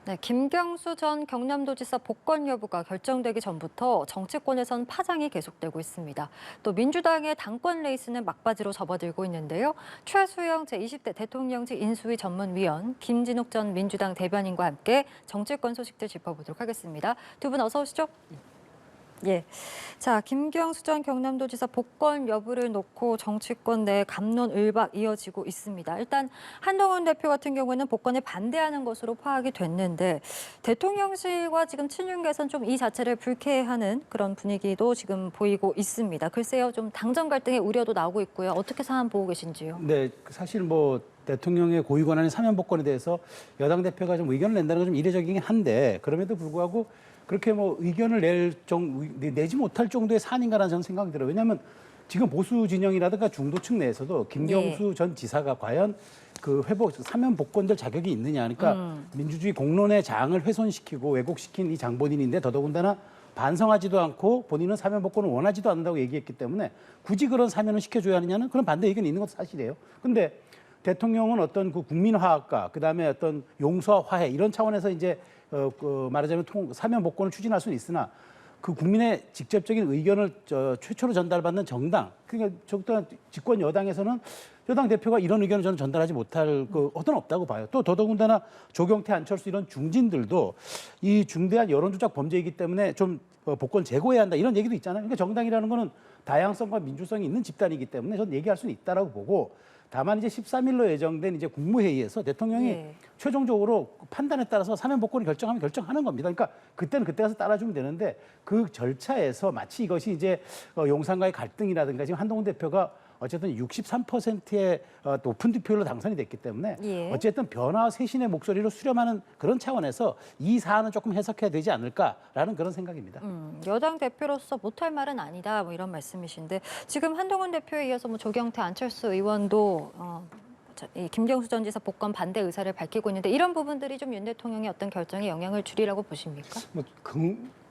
네, 김경수 전 경남도지사 복권 여부가 결정되기 전부터 정치권에선 파장이 계속되고 있습니다. 또 민주당의 당권 레이스는 막바지로 접어들고 있는데요. 최수영 제20대 대통령직 인수위 전문위원, 김진욱 전 민주당 대변인과 함께 정치권 소식들 짚어보도록 하겠습니다. 두 분 어서 오시죠. 예. 자, 김경수 전 경남도지사 복권 여부를 놓고 정치권 내 갑론을박 이어지고 있습니다. 일단 한동훈 대표 같은 경우에는 복권에 반대하는 것으로 파악이 됐는데 대통령실과 지금 친윤 계선 좀 이 자체를 불쾌해하는 그런 분위기도 지금 보이고 있습니다. 글쎄요, 좀 당정 갈등의 우려도 나오고 있고요. 어떻게 상황 보고 계신지요? 네, 사실 뭐 대통령의 고유 권한인 사면 복권에 대해서 여당 대표가 좀 의견을 낸다는 건 좀 이례적이긴 한데 그럼에도 불구하고 그렇게 뭐 의견을 내지 못할 정도의 사안인가라는 저는 생각이 들어요. 왜냐하면 지금 보수 진영이라든가 중도층 내에서도 김경수 전 지사가 과연 그 사면 복권될 자격이 있느냐. 그러니까 민주주의 공론의 장을 훼손시키고 왜곡시킨 이 장본인인데 더더군다나 반성하지도 않고 본인은 사면 복권을 원하지도 않는다고 얘기했기 때문에 굳이 그런 사면을 시켜줘야 하느냐는 그런 반대 의견이 있는 것도 사실이에요. 근데 대통령은 어떤 그 국민화합과 그다음에 어떤 용서와 화해 이런 차원에서 이제 말하자면 사면 복권을 추진할 수는 있으나 그 국민의 직접적인 의견을 최초로 전달받는 정당, 그러니까 적당한 집권 여당에서는 여당 대표가 이런 의견을 저는 전달하지 못할 어떤 없다고 봐요. 또 더더군다나 조경태, 안철수 이런 중진들도 이 중대한 여론조작 범죄이기 때문에 좀 복권 제고해야 한다 이런 얘기도 있잖아요. 그러니까 정당이라는 거는 다양성과 민주성이 있는 집단이기 때문에 저는 얘기할 수는 있다라고 보고 다만 이제 13일로 예정된 이제 국무회의에서 대통령이 최종적으로 판단에 따라서 사면 복권을 결정하면 결정하는 겁니다. 그러니까 그때는 그때 가서 따라주면 되는데 그 절차에서 마치 이것이 이제 용산과의 갈등이라든가 지금 한동훈 대표가 어쨌든 63%의 높은 득표율로 당선이 됐기 때문에 어쨌든 변화와 쇄신의 목소리로 수렴하는 그런 차원에서 이 사안은 조금 해석해야 되지 않을까라는 그런 생각입니다. 여당 대표로서 못할 말은 아니다 뭐 이런 말씀이신데 지금 한동훈 대표에 이어서 뭐 조경태, 안철수 의원도 이 김경수 전 지사 복권 반대 의사를 밝히고 있는데 이런 부분들이 좀 윤 대통령의 어떤 결정에 영향을 주리라고 보십니까?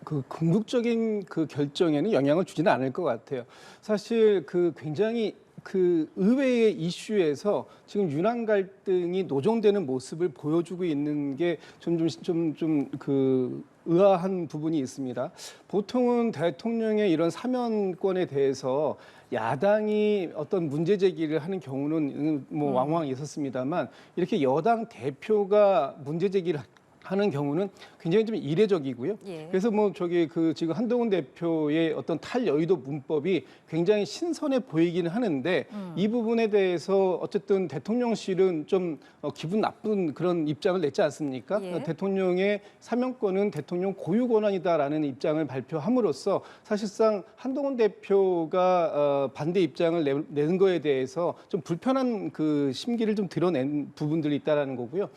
그 궁극적인 그 결정에는 영향을 주지는 않을 것 같아요. 사실 그 굉장히 그 의회의 이슈에서 지금 윤한 갈등이 노정되는 모습을 보여주고 있는 게 그 의아한 부분이 있습니다. 보통은 대통령의 이런 사면권에 대해서 야당이 어떤 문제 제기를 하는 경우는 뭐 왕왕 있었습니다만 이렇게 여당 대표가 문제 제기를 하는 경우는 굉장히 좀 이례적이고요. 그래서 뭐 지금 한동훈 대표의 어떤 탈여의도 문법이 굉장히 신선해 보이기는 하는데 이 부분에 대해서 어쨌든 대통령실은 좀 기분 나쁜 그런 입장을 냈지 않습니까? 대통령의 사면권은 대통령 고유 권한이다라는 입장을 발표함으로써 사실상 한동훈 대표가 반대 입장을 내는 거에 대해서 좀 불편한 그 심기를 좀 드러낸 부분들이 있다라는 거고요.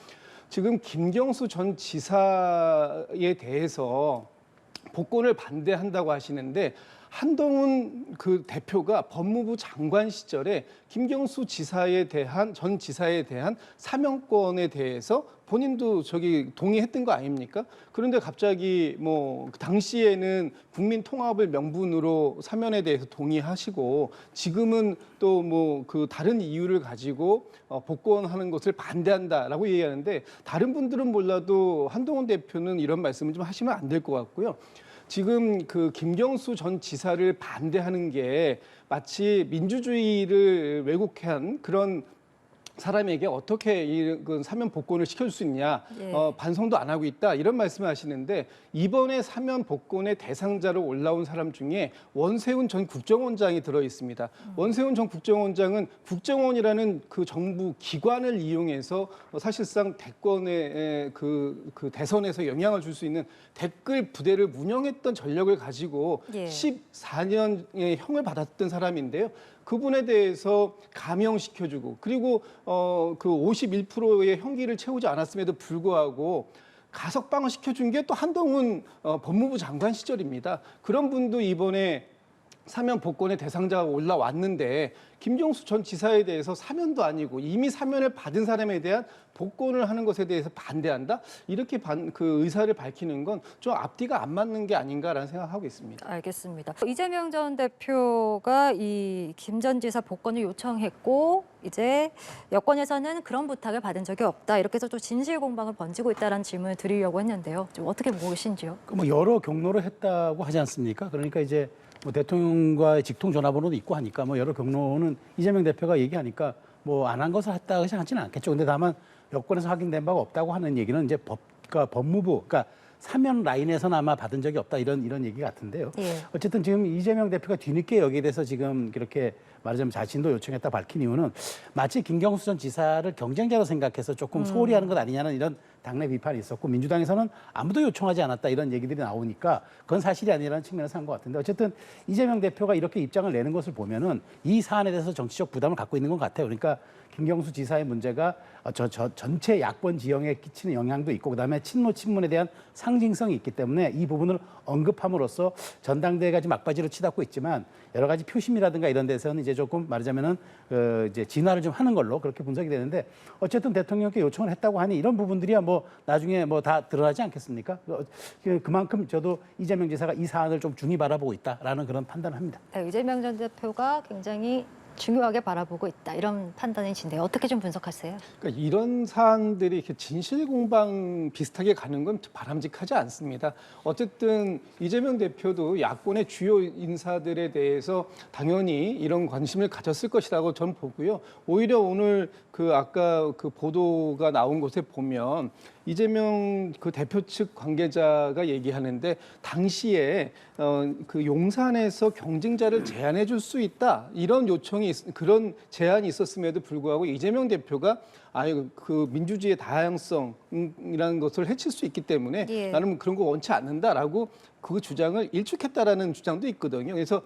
지금 김경수 전 지사에 대해서 복권을 반대한다고 하시는데 한동훈 그 대표가 법무부 장관 시절에 김경수 전 지사에 대한 사면권에 대해서 본인도 동의했던 거 아닙니까? 그런데 갑자기 뭐 당시에는 국민 통합을 명분으로 사면에 대해서 동의하시고 지금은 또 뭐 그 다른 이유를 가지고 복권하는 것을 반대한다라고 얘기하는데 다른 분들은 몰라도 한동훈 대표는 이런 말씀을 좀 하시면 안 될 것 같고요. 지금 그 김경수 전 지사를 반대하는 게 마치 민주주의를 왜곡한 그런 사람에게 어떻게 이 사면 복권을 시켜줄 수 있냐, 반성도 안 하고 있다 이런 말씀을 하시는데 이번에 사면 복권의 대상자로 올라온 사람 중에 원세훈 전 국정원장이 들어 있습니다. 원세훈 전 국정원장은 국정원이라는 그 정부 기관을 이용해서 사실상 대권의 그 대선에서 영향을 줄 수 있는 댓글 부대를 운영했던 전력을 가지고 14년의 형을 받았던 사람인데요. 그분에 대해서 감형시켜주고 그리고 그 51%의 형기를 채우지 않았음에도 불구하고 가석방을 시켜준 게 또 한동훈 법무부 장관 시절입니다. 그런 분도 이번에 사면 복권의 대상자가 올라왔는데 김경수 전 지사에 대해서 사면도 아니고 이미 사면을 받은 사람에 대한 복권을 하는 것에 대해서 반대한다? 이렇게 그 의사를 밝히는 건 좀 앞뒤가 안 맞는 게 아닌가라는 생각하고 있습니다. 알겠습니다. 이재명 전 대표가 이 김 전 지사 복권을 요청했고 이제 여권에서는 그런 부탁을 받은 적이 없다. 이렇게 해서 좀 진실 공방을 번지고 있다는 질문을 드리려고 했는데요. 좀 어떻게 보고 계신지요? 뭐 여러 경로를 했다고 하지 않습니까? 그러니까 이제 뭐 대통령과의 직통 전화번호도 있고 하니까 뭐 여러 경로는 이재명 대표가 얘기하니까 뭐 안 한 것을 했다 하지는 않겠죠. 근데 다만 여권에서 확인된 바가 없다고 하는 얘기는 이제 법무부, 그러니까 사면 라인에서는 아마 받은 적이 없다 이런 얘기 같은데요. 예. 어쨌든 지금 이재명 대표가 뒤늦게 여기에 대해서 지금 이렇게 말하자면 자신도 요청했다 밝힌 이유는 마치 김경수 전 지사를 경쟁자로 생각해서 조금 소홀히 하는 것 아니냐는 이런 당내 비판이 있었고 민주당에서는 아무도 요청하지 않았다 이런 얘기들이 나오니까 그건 사실이 아니라는 측면에서 한 것 같은데 어쨌든 이재명 대표가 이렇게 입장을 내는 것을 보면은 이 사안에 대해서 정치적 부담을 갖고 있는 것 같아요. 그러니까 김경수 지사의 문제가 전체 야권 지형에 끼치는 영향도 있고 그다음에 친문에 대한 상징성이 있기 때문에 이 부분을 언급함으로써 전당대회가 지금 막바지로 치닫고 있지만 여러 가지 표심이라든가 이런 데서는 이제 조금 말하자면은 이제 진화를 좀 하는 걸로 그렇게 분석이 되는데 어쨌든 대통령께 요청을 했다고 하니 이런 부분들이야 뭐 나중에 뭐 다 드러나지 않겠습니까? 그만큼 저도 이재명 지사가 이 사안을 좀 중히 바라보고 있다라는 그런 판단을 합니다. 네, 이재명 전 대표가 굉장히 중요하게 바라보고 있다. 이런 판단이신데요. 어떻게 좀 분석하세요? 그러니까 이런 사안들이 이렇게 진실 공방 비슷하게 가는 건 바람직하지 않습니다. 어쨌든 이재명 대표도 야권의 주요 인사들에 대해서 당연히 이런 관심을 가졌을 것이라고 저는 보고요. 오히려 오늘 아까 그 보도가 나온 곳에 보면 이재명 그 대표 측 관계자가 얘기하는데 당시에 그 용산에서 경쟁자를 제안해 줄 수 있다 이런 그런 제안이 있었음에도 불구하고 이재명 대표가 그 민주주의의 다양성이라는 것을 해칠 수 있기 때문에 예. 나는 그런 거 원치 않는다라고 그 주장을 일축했다라는 주장도 있거든요. 그래서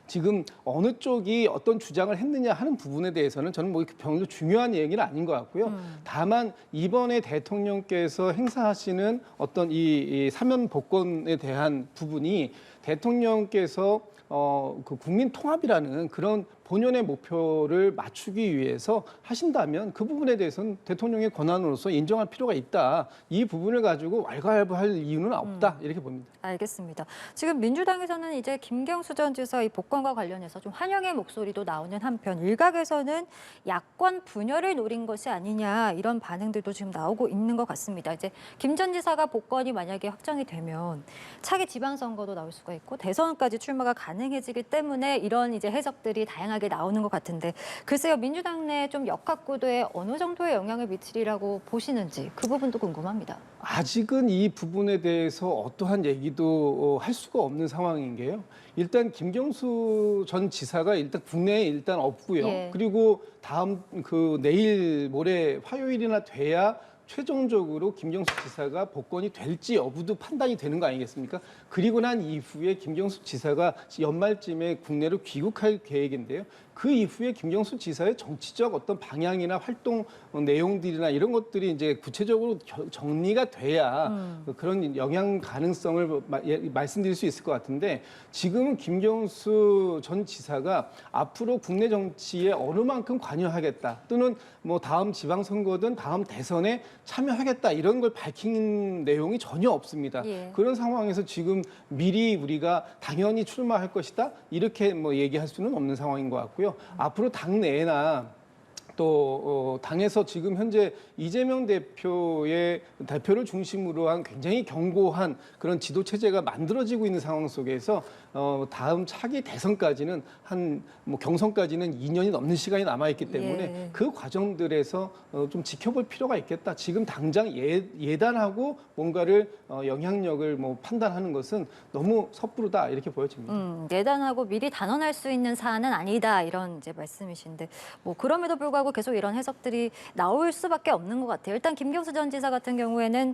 지금 어느 쪽이 어떤 주장을 했느냐 하는 부분에 대해서는 저는 뭐 별로 중요한 얘기는 아닌 것 같고요. 다만 이번에 대통령께서 행사하시는 어떤 이 사면 복권에 대한 부분이 대통령께서 그 국민 통합이라는 그런 본연의 목표를 맞추기 위해서 하신다면 그 부분에 대해서는 대통령의 권한으로서 인정할 필요가 있다. 이 부분을 가지고 왈가왈부할 이유는 없다. 이렇게 봅니다. 알겠습니다. 지금 민주당에서는 이제 김경수 전 지사 이 복권과 관련해서 좀 환영의 목소리도 나오는 한편 일각에서는 야권 분열을 노린 것이 아니냐 이런 반응들도 지금 나오고 있는 것 같습니다. 이제 김 전 지사가 복권이 만약에 확정이 되면 차기 지방선거도 나올 수가 있고 대선까지 출마가 가능해지기 때문에 이런 이제 해석들이 다양하게 나오는 것 같은데 글쎄요 민주당 내 좀 역학구도에 어느 정도의 영향을 미치리라고 보시는지 그 부분도 궁금합니다. 아직은 이 부분에 대해서 어떠한 얘기도 할 수가 없는 상황인 게요. 일단 김경수 전 지사가 일단 국내에 일단 없고요. 예. 그리고 다음 내일 모레 화요일이나 돼야 최종적으로 김경수 지사가 복권이 될지 여부도 판단이 되는 거 아니겠습니까? 그리고 난 이후에 김경수 지사가 연말쯤에 국내로 귀국할 계획인데요. 그 이후에 김경수 지사의 정치적 어떤 방향이나 활동 내용들이나 이런 것들이 이제 구체적으로 정리가 돼야 그런 영향 가능성을 말씀드릴 수 있을 것 같은데 지금은 김경수 전 지사가 앞으로 국내 정치에 어느 만큼 관여하겠다 또는 뭐 다음 지방선거든 다음 대선에 참여하겠다 이런 걸 밝힌 내용이 전혀 없습니다. 예. 그런 상황에서 지금 미리 우리가 당연히 출마할 것이다 이렇게 뭐 얘기할 수는 없는 상황인 것 같고요. 앞으로 당내나 또 당에서 지금 현재 이재명 대표를 중심으로 한 굉장히 견고한 그런 지도 체제가 만들어지고 있는 상황 속에서 다음 차기 대선까지는 경선까지는 2년이 넘는 시간이 남아 있기 때문에 예. 그 과정들에서 좀 지켜볼 필요가 있겠다. 지금 당장 예단하고 뭔가를 영향력을 판단하는 것은 너무 섣부르다 이렇게 보여집니다. 예단하고 미리 단언할 수 있는 사안은 아니다 이런 이제 말씀이신데 뭐 그럼에도 불구하고 불구하고 계속 이런 해석들이 나올 수밖에 없는 것 같아요. 일단 김경수 전 지사 같은 경우에는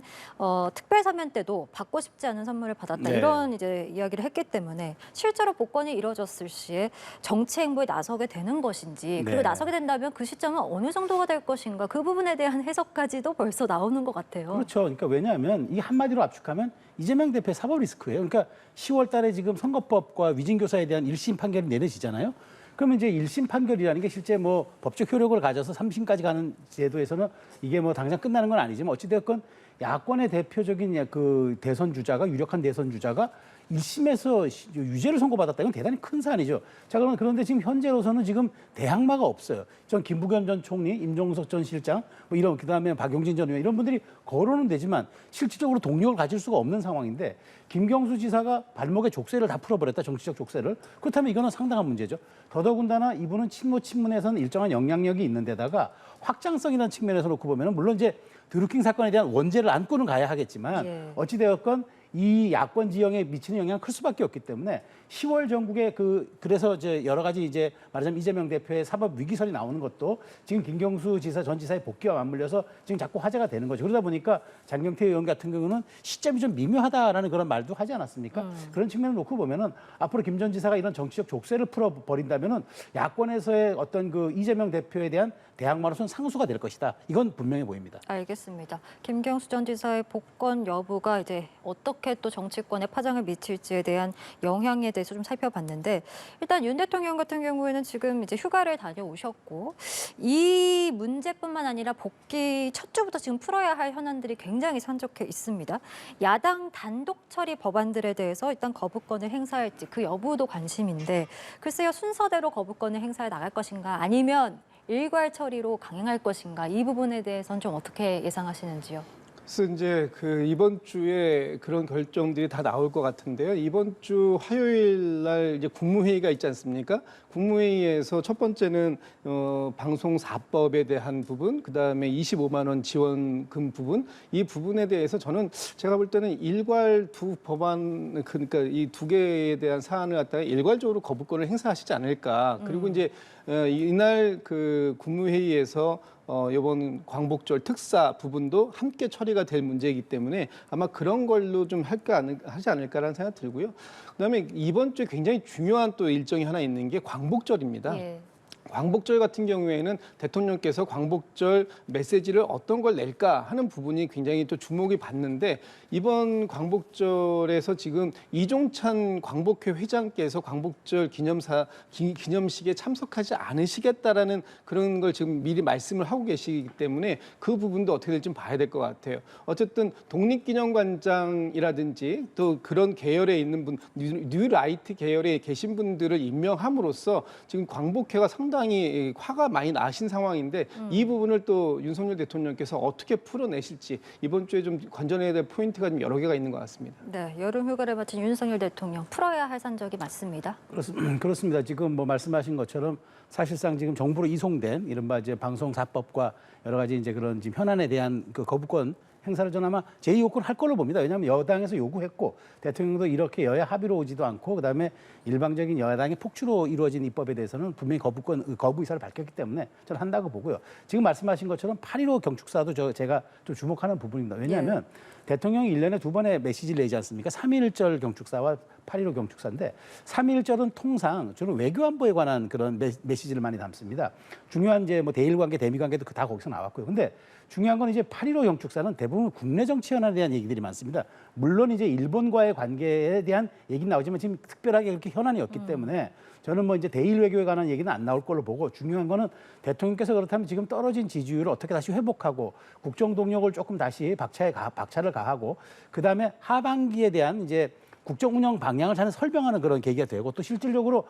특별 사면 때도 받고 싶지 않은 선물을 받았다 네. 이런 이제 이야기를 했기 때문에 실제로 복권이 이뤄졌을 시에 정치 행보에 나서게 되는 것인지 그리고 네. 나서게 된다면 그 시점은 어느 정도가 될 것인가 그 부분에 대한 해석까지도 벌써 나오는 것 같아요. 그렇죠. 그러니까 왜냐하면 이 한마디로 압축하면 이재명 대표의 사법 리스크예요. 그러니까 10월 달에 지금 선거법과 위증교사에 대한 1심 판결이 내려지잖아요. 그러면 이제 1심 판결이라는 게 실제 뭐 법적 효력을 가져서 3심까지 가는 제도에서는 이게 뭐 당장 끝나는 건 아니지만 어찌됐건 야권의 대표적인 그 대선 주자가 유력한 대선 주자가 1심에서 유죄를 선고받았다. 이건 대단히 큰 사안이죠. 자, 그런데 지금 현재로서는 지금 대항마가 없어요. 전 김부겸 전 총리, 임종석 전 실장, 뭐 이런 그다음에 박용진 전 의원 이런 분들이 거론은 되지만 실질적으로 동력을 가질 수가 없는 상황인데 김경수 지사가 발목에 족쇄를 다 풀어버렸다. 정치적 족쇄를. 그렇다면 이거는 상당한 문제죠. 더더군다나 이분은 친모 친문에서는 일정한 영향력이 있는 데다가 확장성이라는 측면에서 놓고 보면은 물론 이제 드루킹 사건에 대한 원죄를 안고는 가야 하겠지만 예. 어찌되었건 이 야권 지형에 미치는 영향은 클 수밖에 없기 때문에 10월 전국에 그래서 이제 여러 가지 이제 말하자면 이재명 대표의 사법 위기설이 나오는 것도 지금 김경수 지사 전 지사의 복귀와 맞물려서 지금 자꾸 화제가 되는 거죠. 그러다 보니까 장경태 의원 같은 경우는 시점이 좀 미묘하다라는 그런 말도 하지 않았습니까? 그런 측면을 놓고 보면은 앞으로 김 전 지사가 이런 정치적 족쇄를 풀어 버린다면은 야권에서의 어떤 그 이재명 대표에 대한 대항마로서는 상수가 될 것이다. 이건 분명해 보입니다. 알겠습니다. 김경수 전 지사의 복권 여부가 이제 어떻게 또 정치권에 파장을 미칠지에 대한 영향에 대해서 좀 살펴봤는데 일단 윤 대통령 같은 경우에는 지금 이제 휴가를 다녀오셨고 이 문제뿐만 아니라 복귀 첫 주부터 지금 풀어야 할 현안들이 굉장히 산적해 있습니다. 야당 단독 처리 법안들에 대해서 일단 거부권을 행사할지 그 여부도 관심인데 글쎄요 순서대로 거부권을 행사해 나갈 것인가 아니면 일괄 처리로 강행할 것인가 이 부분에 대해서는 좀 어떻게 예상하시는지요? 그래서 이제 그 이번 주에 그런 결정들이 다 나올 것 같은데요. 이번 주 화요일 날 이제 국무회의가 있지 않습니까? 국무회의에서 첫 번째는 방송 4법에 대한 부분, 그다음에 25만 원 지원금 부분, 이 부분에 대해서 저는 제가 볼 때는 일괄 두 법안 그러니까 이 두 개에 대한 사안을 갖다가 일괄적으로 거부권을 행사하시지 않을까. 그리고 이제 이날 그 국무회의에서 이번 광복절 특사 부분도 함께 처리가 될 문제이기 때문에 아마 그런 걸로 좀 하지 않을까라는 생각이 들고요. 그다음에 이번 주에 굉장히 중요한 또 일정이 하나 있는 게 광복절입니다. 예. 광복절 같은 경우에는 대통령께서 광복절 메시지를 어떤 걸 낼까 하는 부분이 굉장히 또 주목이 받는데 이번 광복절에서 지금 이종찬 광복회 회장께서 광복절 기념식에 참석하지 않으시겠다라는 그런 걸 지금 미리 말씀을 하고 계시기 때문에 그 부분도 어떻게 될지 좀 봐야 될 것 같아요. 어쨌든 독립기념관장이라든지 또 그런 계열에 있는 분, 뉴라이트 계열에 계신 분들을 임명함으로써 지금 광복회가 상당히 화가 많이 나신 상황인데 이 부분을 또 윤석열 대통령께서 어떻게 풀어내실지 이번 주에 좀 관전해야 될 포인트가 좀 여러 개가 있는 것 같습니다. 네, 여름 휴가를 마친 윤석열 대통령 풀어야 할 산적이 맞습니다. 그렇습니다. 지금 뭐 말씀하신 것처럼 사실상 지금 정부로 이송된 이른바 이제 방송 4법과 여러 가지 이제 그런 지금 현안에 대한 그 거부권 행사를 저는 아마 제2요구를 할 걸로 봅니다. 왜냐하면 여당에서 요구했고 대통령도 이렇게 여야 합의로 오지도 않고 그다음에 일방적인 여야당의 폭주로 이루어진 입법에 대해서는 분명히 거부 의사를 밝혔기 때문에 저는 한다고 보고요. 지금 말씀하신 것처럼 8.15 경축사도 제가 좀 주목하는 부분입니다. 왜냐하면 대통령이 1년에 2번의 메시지를 내지 않습니까? 3.1절 경축사와 8.15 경축사인데 3.1절은 통상 주로 외교안보에 관한 그런 메시지를 많이 담습니다. 중요한 이제 뭐 대일관계, 대미관계도 다 거기서 나왔고요. 근데 중요한 건 이제 8.15 경축사는 대부분 국내 정치 현안에 대한 얘기들이 많습니다. 물론 이제 일본과의 관계에 대한 얘기는 나오지만 지금 특별하게 그렇게 현안이 없기 때문에 저는 뭐 이제 대일 외교에 관한 얘기는 안 나올 걸로 보고 중요한 거는 대통령께서 그렇다면 지금 떨어진 지지율을 어떻게 다시 회복하고 국정 동력을 조금 다시 박차를 가하고 그다음에 하반기에 대한 이제 국정 운영 방향을 잘 설명하는 그런 계기가 되고 또 실질적으로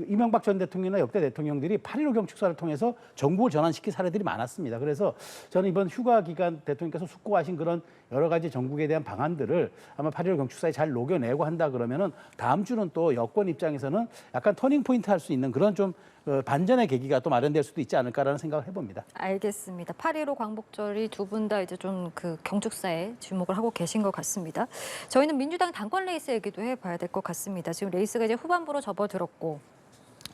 이명박 전 대통령이나 역대 대통령들이 8.15 경축사를 통해서 정국을 전환시킨 사례들이 많았습니다. 그래서 저는 이번 휴가 기간 대통령께서 숙고하신 그런 여러 가지 정국에 대한 방안들을 아마 8.15 경축사에 잘 녹여내고 한다 그러면은 다음 주는 또 여권 입장에서는 약간 터닝 포인트 할 수 있는 그런 좀 반전의 계기가 또 마련될 수도 있지 않을까라는 생각을 해봅니다. 알겠습니다. 8.15 광복절이 두 분 다 이제 좀 그 경축사에 주목을 하고 계신 것 같습니다. 저희는 민주당 당권 레이스 얘기도 해봐야 될 것 같습니다. 지금 레이스가 이제 후반부로 접어들었고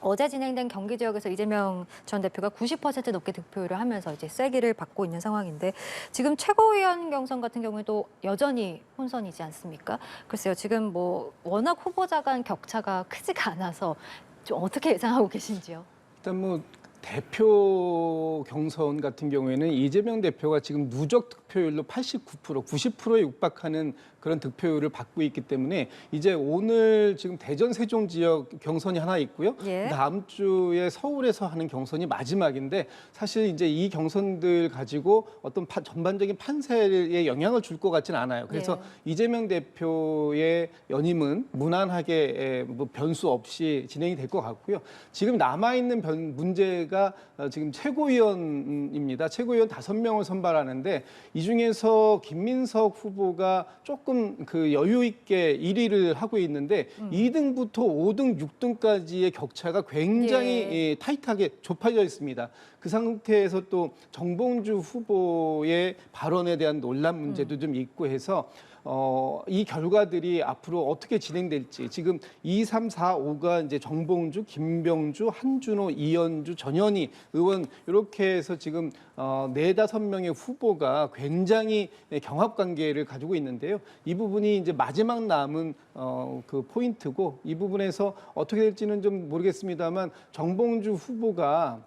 어제 진행된 경기 지역에서 이재명 전 대표가 90% 넘게 득표율을 하면서 이제 쐐기를 받고 있는 상황인데 지금 최고위원 경선 같은 경우에도 여전히 혼선이지 않습니까? 글쎄요, 지금 뭐 워낙 후보자 간 격차가 크지가 않아서 좀 어떻게 예상하고 계신지요? 일단 뭐 대표 경선 같은 경우에는 이재명 대표가 지금 누적 득표율로 89%, 90%에 육박하는 그런 득표율을 받고 있기 때문에 이제 오늘 지금 대전 세종 지역 경선이 하나 있고요. 예. 다음 주에 서울에서 하는 경선이 마지막인데 사실 이제 이 경선들 가지고 어떤 전반적인 판세에 영향을 줄 것 같지는 않아요. 그래서 이재명 대표의 연임은 무난하게 뭐 변수 없이 진행이 될 것 같고요. 지금 남아있는 문제가 지금 최고위원입니다. 최고위원 5명을 선발하는데 이 중에서 김민석 후보가 조금 그 여유 있게 1위를 하고 있는데 2등부터 5등, 6등까지의 격차가 굉장히 타이트하게 좁혀져 있습니다. 그 상태에서 또 정봉주 후보의 발언에 대한 논란 문제도 좀 있고 해서 이 결과들이 앞으로 어떻게 진행될지 지금 2, 3, 4, 5가 이제 정봉주, 김병주, 한준호, 이현주, 전현희 의원 이렇게 해서 지금 4-5명의 후보가 굉장히 경합 관계를 가지고 있는데요. 이 부분이 이제 마지막 남은 그 포인트고 이 부분에서 어떻게 될지는 좀 모르겠습니다만 정봉주 후보가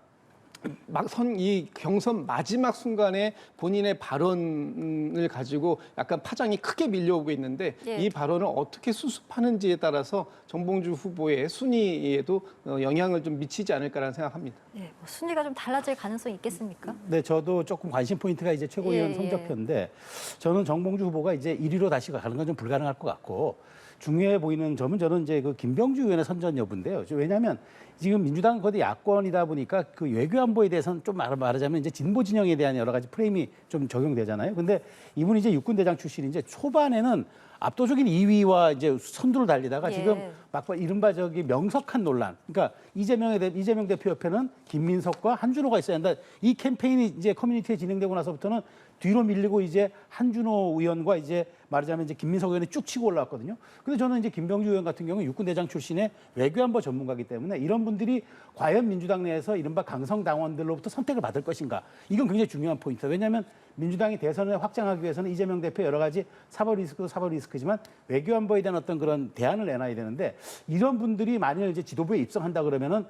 이 경선 마지막 순간에 본인의 발언을 가지고 약간 파장이 크게 밀려오고 있는데 이 발언을 어떻게 수습하는지에 따라서 정봉주 후보의 순위에도 영향을 좀 미치지 않을까라는 생각합니다. 뭐 순위가 좀 달라질 가능성이 있겠습니까? 네, 저도 조금 관심 포인트가 이제 최고위원 성적표인데 저는 정봉주 후보가 이제 1위로 다시 가는 건 좀 불가능할 것 같고 중요해 보이는 점은 저는 이제 그 김병주 의원의 선전 여부인데요. 왜냐하면 지금 민주당 거대 야권이다 보니까 그 외교 안보에 대해서는 좀 말하자면 이제 진보 진영에 대한 여러 가지 프레임이 좀 적용되잖아요. 근데 이분이 이제 육군대장 출신인데 초반에는 압도적인 2위와 이제 선두를 달리다가 지금 막 이른바 저기 명석한 논란. 그러니까 이재명 대표 옆에는 김민석과 한준호가 있어야 한다. 이 캠페인이 이제 커뮤니티에 진행되고 나서부터는 뒤로 밀리고 이제 한준호 의원과 이제 말하자면 이제 김민석 의원이 쭉 치고 올라왔거든요. 근데 저는 이제 김병주 의원 같은 경우 육군대장 출신의 외교안보 전문가이기 때문에 이런 분들이 과연 민주당 내에서 이른바 강성 당원들로부터 선택을 받을 것인가. 이건 굉장히 중요한 포인트예요. 왜냐하면 민주당이 대선을 확장하기 위해서는 이재명 대표 여러 가지 사법 리스크지만 외교안보에 대한 어떤 그런 대안을 내놔야 되는데 이런 분들이 만일 이제 지도부에 입성한다 그러면은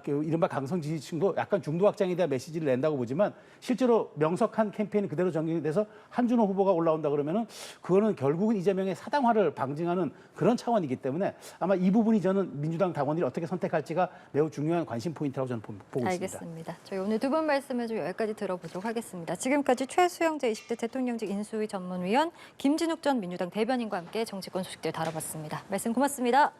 이른바 강성 지지층도 약간 중도 확장에 대한 메시지를 낸다고 보지만 실제로 명석한 캠페인이 그대로 전개돼서 한준호 후보가 올라온다 그러면은 그거는 결국은 이재명의 사당화를 방증하는 그런 차원이기 때문에 아마 이 부분이 저는 민주당 당원들이 어떻게 선택할지가 매우 중요한 관심 포인트라고 저는 보고 있습니다. 알겠습니다. 저희 오늘 두 분 말씀을 좀 여기까지 들어보도록 하겠습니다. 지금까지 최수영 제20대 대통령직 인수위 전문위원 김진욱 전 민주당 대변인과 함께 정치권 소식들 다뤄봤습니다. 말씀 고맙습니다.